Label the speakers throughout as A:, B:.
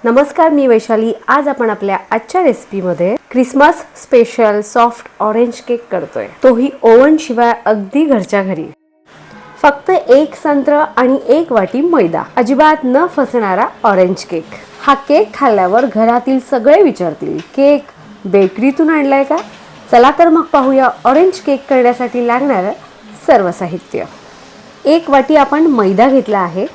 A: नमस्कार, मी वैशाली। आज आपण आपल्या आजच्या रेसिपीमध्ये Christmas special soft orange cake करतोय, तोही ओव्हन शिवाय अगदी घरच्या घरी। फक्त एक संत्र आणि एक वाटी मैदा, अजिबात न फसणारा ऑरेंज केक। हा केक खाल्ल्यावर घरातील सगळे विचारतील, केक बेकरीतून आणलाय का? चला तर मग पाहूया ऑरेंज केक करण्यासाठी लागणारं सर्व साहित्य। एक वाटी आपण मैदा घेतला आहे।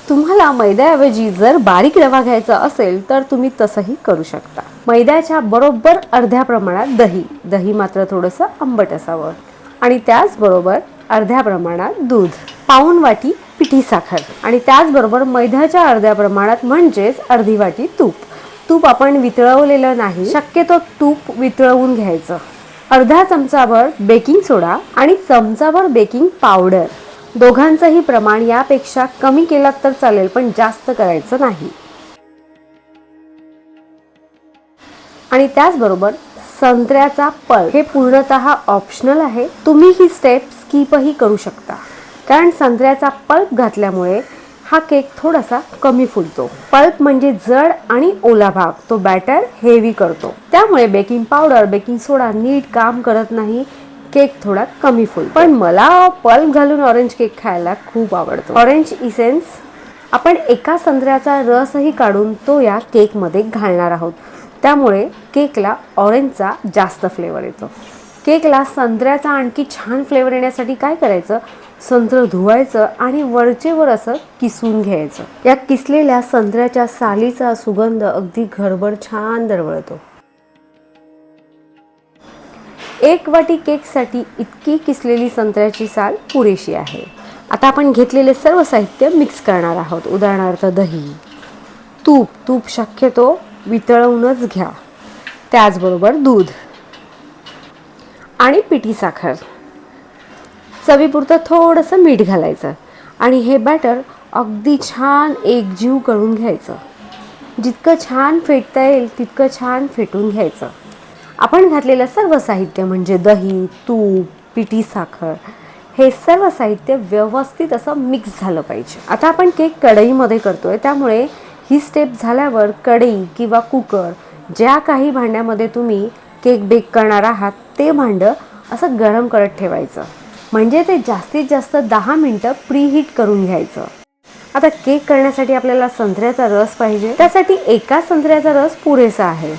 A: तुम्हाला मैद्याऐवजी जर बारीक रवा घ्यायचा असेल तर तुम्ही तसंही करू शकता। मैद्याच्या बरोबर अर्ध्या प्रमाणात दही मात्र थोडंसं आंबट असावं, आणि त्याचबरोबर अर्ध्या प्रमाणात दूध, पाऊण वाटी पिठी साखर, आणि त्याचबरोबर मैद्याच्या अर्ध्या प्रमाणात म्हणजेच अर्धी वाटी तूप आपण वितळवलेलं नाही, शक्यतो तूप वितळवून घ्यायचं। अर्धा चमचाभर बेकिंग सोडा आणि चमचाभर बेकिंग पावडर, दोघांचंही प्रमाण यापेक्षा कमी केलं तर चालेल, पण जास्त करायचं नाही। आणि त्याचबरोबर संत्र्याचा पल्प, हे पूर्णतः ऑप्शनल आहे। तुम्ही ही स्टेप स्किपही करू शकता, कारण संत्र्याचा पल्प घातल्यामुळे हा केक थोडासा कमी फुलतो। पल्प म्हणजे जड आणि ओला भाग, तो बॅटर हेवी करतो, त्यामुळे बेकिंग पावडर बेकिंग सोडा नीट काम करत नाही, केक थोडा कमी फुलतो। पण मला पल्प घालून ऑरेंज केक खायला खूप आवडतो। ऑरेंज इसेन्स आपण एका संत्र्याचा रसही काढून तो या केक मध्ये घालणार आहोत, त्यामुळे केकला ऑरेंजचा जास्त फ्लेवर येतो। केकला संत्र्याचा आणखी छान फ्लेवर येण्यासाठी काय करायचं, संत्र धुवायचं आणि वरचे वर असं किसून घ्यायचं। या किसलेल्या संत्र्याच्या सालीचा सुगंध अगदी घरभर छान दरवळतो। एक वाटी केकसाठी इतकी किसलेली संत्र्याची साल पुरेशी आहे। आता आपण घेतलेले सर्व साहित्य मिक्स करणार आहोत। उदाहरणार्थ दही, तूप शक्यतो वितळवूनच घ्या, त्याचबरोबर दूध आणि पिठी साखर, चवीपुरतं थोडंसं मीठ घालायचं, आणि हे बॅटर अगदी छान एकजीव करून घ्यायचं। जितकं छान फेटता येईल तितकं छान फेटून घ्यायचं। आपण घातलेलं सर्व साहित्य म्हणजे दही, तूप, पिठी साखर, हे सर्व साहित्य व्यवस्थित असं मिक्स झालं पाहिजे। आता आपण केक कढईमध्ये करतोय, त्यामुळे ही स्टेप झाल्यावर कढई किंवा कुकर, ज्या काही भांड्यामध्ये तुम्ही केक बेक करणार आहात ते भांडं असं गरम करत ठेवायचं, म्हणजे ते जास्तीत जास्त 10 मिनिटं प्रीहीट करून घ्यायचं। आता केक करण्यासाठी आपल्याला संत्र्याचा रस पाहिजे, त्यासाठी एका संत्र्याचा रस पुरेसा आहे।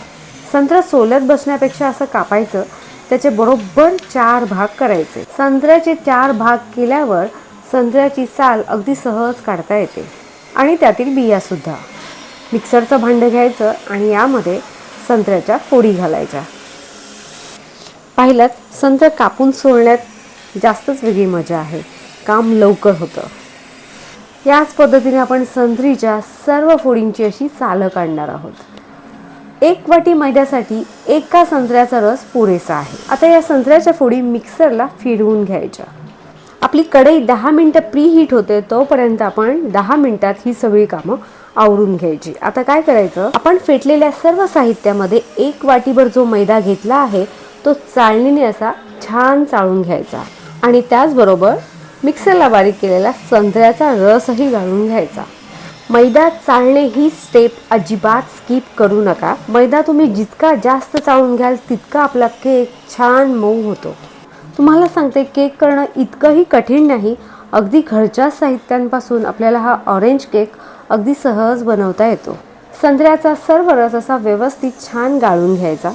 A: संत्र सोलत बसण्यापेक्षा असं कापायचं, त्याचे बरोबर 4 भाग करायचे। संत्र्याचे 4 भाग केल्यावर संत्र्याची साल अगदी सहज काढता येते, आणि त्यातील बिया सुद्धा। मिक्सरचं भांडं घ्यायचं आणि यामध्ये संत्र्याच्या फोडी घालायच्या। पाहिलं, संत्र कापून सोलण्यात जास्तच वेगळी मजा आहे, काम लवकर होतं। याच पद्धतीने आपण संत्रीच्या सर्व फोडींची अशी सालं काढणार आहोत। एक वाटी मैद्यासाठी एका संत्र्याचा रस पुरेसा आहे। आता या संत्र्याच्या फोडी मिक्सरला फिरवून घ्यायच्या। आपली कढई 10 मिनिटं प्रीहीट होते, तोपर्यंत आपण 10 मिनिटात ही सगळी कामं आवरून घ्यायची। आता काय करायचं, आपण फेटलेल्या सर्व साहित्यामध्ये एक वाटीभर जो मैदा घेतला आहे तो चाळणीने असा छान चाळून घ्यायचा, आणि त्याचबरोबर मिक्सरला बारीक केलेला संत्र्याचा रसही घालून घ्यायचा। मैदा चाळणे ही स्टेप अजिबात स्किप करू नका। मैदा तुम्ही जितका जास्त चाळून घ्याल तितका आपला केक छान मऊ होतो। तुम्हाला सांगते, केक करणं इतकंही कठीण नाही, अगदी घरच्या साहित्यांपासून आपल्याला हा ऑरेंज केक अगदी सहज बनवता येतो। संत्र्याचा सर्व रस असा व्यवस्थित छान गाळून घ्यायचा,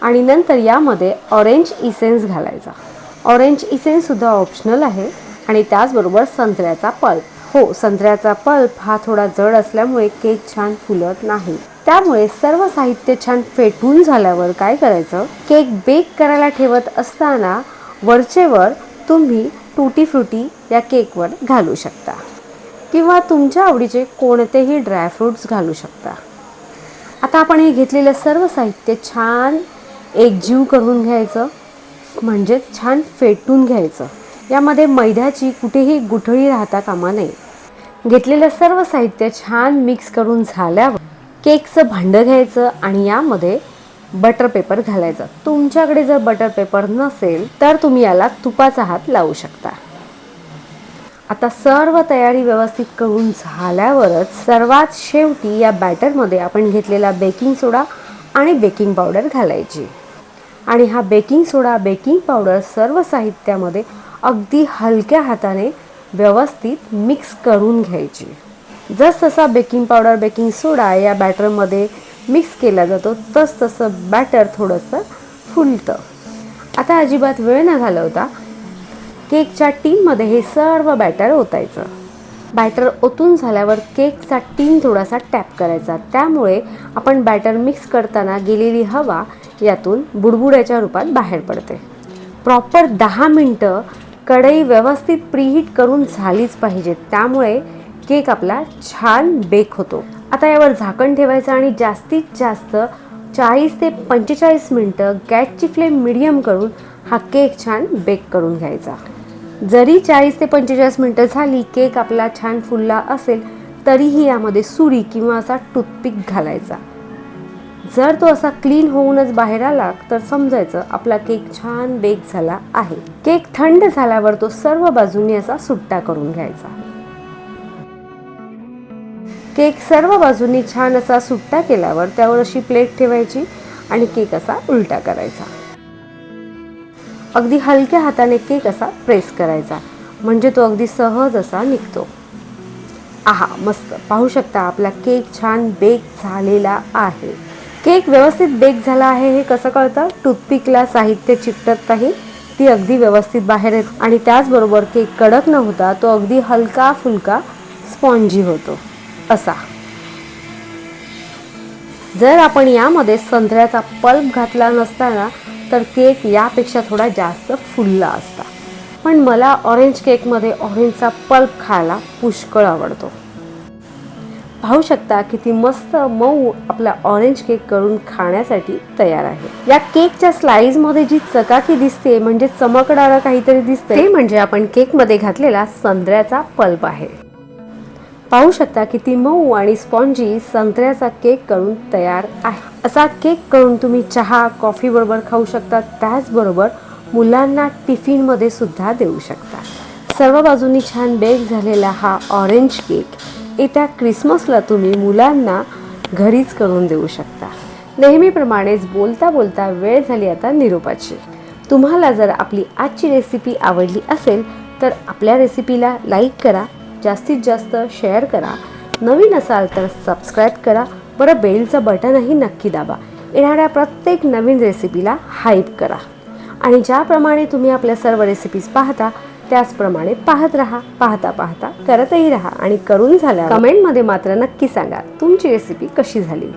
A: आणि नंतर यामध्ये ऑरेंज इसेन्स घालायचा। ऑरेंज इसेन्स सुद्धा ऑप्शनल आहे, आणि त्याचबरोबर संत्र्याचा पल्प। हो, संत्र्याचा पल्प हा थोडा जड असल्यामुळे केक छान फुलत नाही, त्यामुळे सर्व साहित्य छान फेटून झाल्यावर काय करायचं, केक बेक करायला ठेवत असताना वरचे वर तुम्ही टूटी फ्रुटी या केकवर घालू शकता, किंवा तुमच्या आवडीचे कोणतेही ड्रायफ्रूट्स घालू शकता। आता आपण हे घेतलेलं सर्व साहित्य छान एकजीव करून घ्यायचं, म्हणजेच छान फेटून घ्यायचं। यामध्ये मैद्याची कुठेही गुठळी राहता कामा नये। घेतलेलं सर्व साहित्य छान मिक्स करून झाल्यावर केकचं भांडं घ्यायचं, आणि यामध्ये बटर पेपर घालायचं। तुमच्याकडे जर बटर पेपर नसेल तर तुम्ही याला तुपाचा हात लावू शकता। आता सर्व तयारी व्यवस्थित करून झाल्यावरच सर्वात शेवटी या बॅटरमध्ये आपण घेतलेला बेकिंग सोडा आणि बेकिंग पावडर घालायची. आणि हा बेकिंग सोडा, बेकिंग पावडर सर्व साहित्यामध्ये अगदी हलक्या हाताने व्यवस्थित मिक्स करून घ्यायची. जसजसा बेकिंग पावडर, बेकिंग सोडा या बॅटरमध्ये मिक्स केला जातो तसं बॅटर थोडंसं फुलतं. आता अजिबात वेळ न घालवता केकच्या टीनमध्ये हे सर्व बॅटर ओतायचं. बॅटर ओतून झाल्यावर केकचा टीन थोडासा टॅप करायचा. त्यामुळे आपण बॅटर मिक्स करताना गेलेली हवा यातून बुडबुड्याच्या रूपात बाहेर पडते. प्रॉपर 10 मिनटं कढई व्यवस्थित प्रीहीट करून झालीच पाहिजे. त्यामुळे केक आपला छान बेक होतो. आता यावर झाकण ठेवायचं आणि जास्तीत जास्त 40 ते 45 मिनटं गॅसची फ्लेम मीडियम करून हा केक छान बेक करून घ्यायचा. जरी 40 ते 45 मिनटं झाली, केक आपला छान फुलला असेल तरीही यामध्ये सुरी किंवा असा टूथपिक घालायचा. जर तो असा क्लीन होऊनच बाहेर आला तर समजायचं आपला केक छान बेक झाला आहे. केक थंड झाल्यावर तो सर्व बाजूंनी असा सुट्टा करून घ्यायचा. केक सर्व बाजूंनी छान असा सुट्टा केल्यावर त्यावर अशी प्लेट ठेवायची आणि केक असा उलटा करायचा. अगदी हलक्या हाताने केक असा प्रेस करायचा, म्हणजे तो अगदी सहज असा निघतो. आहा, मस्त. पाहू शकता आपला केक छान बेक झालेला आहे. केक व्यवस्थित बेक झाला आहे हे कसं कळतं? टूथपिकला साहित्य चिकटत नाही, ती अगदी व्यवस्थित बाहेर येते आणि त्याचबरोबर केक कडक न होता तो अगदी हलका फुलका स्पॉन्जी होतो असा. जर आपण यामध्ये संत्र्याचा पल्प घातला नसता ना तर केक यापेक्षा थोडा जास्त फुलला असता. पण मला ऑरेंज केकमध्ये ऑरेंजचा पल्प खायला पुष्कळ आवडतो. पाहू शकता किती मस्त मऊ आपला ऑरेंज केक करून खाण्यासाठी तयार आहे. या केकच्या स्लाइसमध्ये जी चकाकी दिसते, म्हणजे चमकणारं काहीतरी दिसते, ते म्हणजे आपण केकमध्ये घातलेला संत्र्याचा पल्प आहे. पाहू शकता किती मऊ आणि स्पॉन्जी संत्र्याचा केक करून तयार आहे. असा केक करून तुम्ही चहा, कॉफी बरोबर खाऊ शकता. त्याचबरोबर मुलांना टिफिनमध्ये सुद्धा देऊ शकता. सर्व बाजूनी छान बेक झालेला हा ऑरेंज केक येत्या क्रिसमसला तुम्ही मुलांना घरीच करून देऊ शकता. नेहमीप्रमाणेच बोलता बोलता वेळ झाली आता निरोपाची. तुम्हाला जर आपली आजची रेसिपी आवडली असेल तर आपल्या रेसिपीला लाईक करा, जास्तीत जास्त शेअर करा, नवीन असाल तर सबस्क्राईब करा, बरं बेलचं बटनही नक्की दाबा. येणाऱ्या प्रत्येक नवीन रेसिपीला हाईप करा. आणि ज्याप्रमाणे तुम्ही आपल्या सर्व रेसिपीज पाहता त्याचप्रमाणे पाहत राहा. पाहता पाहता करतही राहा आणि करून झाल्यावर कमेंटमध्ये मात्र नक्की सांगा तुमची रेसिपी कशी झाली.